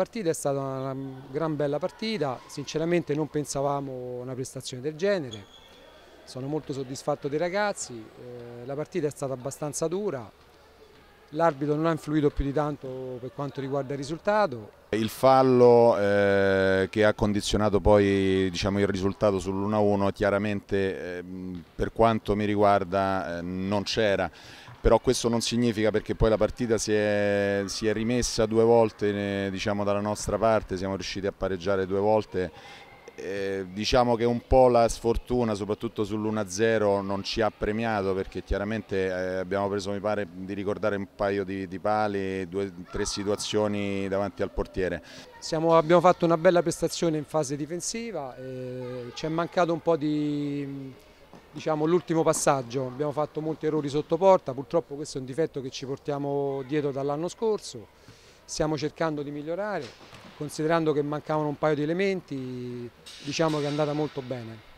partita è stata una gran bella partita, sinceramente non pensavamo a una prestazione del genere, sono molto soddisfatto dei ragazzi, la partita è stata abbastanza dura, l'arbitro non ha influito più di tanto per quanto riguarda il risultato. Il fallo che ha condizionato poi, diciamo, il risultato sull'1-1 chiaramente per quanto mi riguarda non c'era, però questo non significa, perché poi la partita si è rimessa due volte diciamo, dalla nostra parte, siamo riusciti a pareggiare due volte. Diciamo che un po' la sfortuna, soprattutto sull'1-0, non ci ha premiato, perché chiaramente abbiamo preso, mi pare di ricordare, un paio di pali, due o tre situazioni davanti al portiere. Abbiamo fatto una bella prestazione in fase difensiva, ci è mancato un po' diciamo, l'ultimo passaggio, abbiamo fatto molti errori sotto porta, purtroppo questo è un difetto che ci portiamo dietro dall'anno scorso, stiamo cercando di migliorare, considerando che mancavano un paio di elementi, diciamo che è andata molto bene.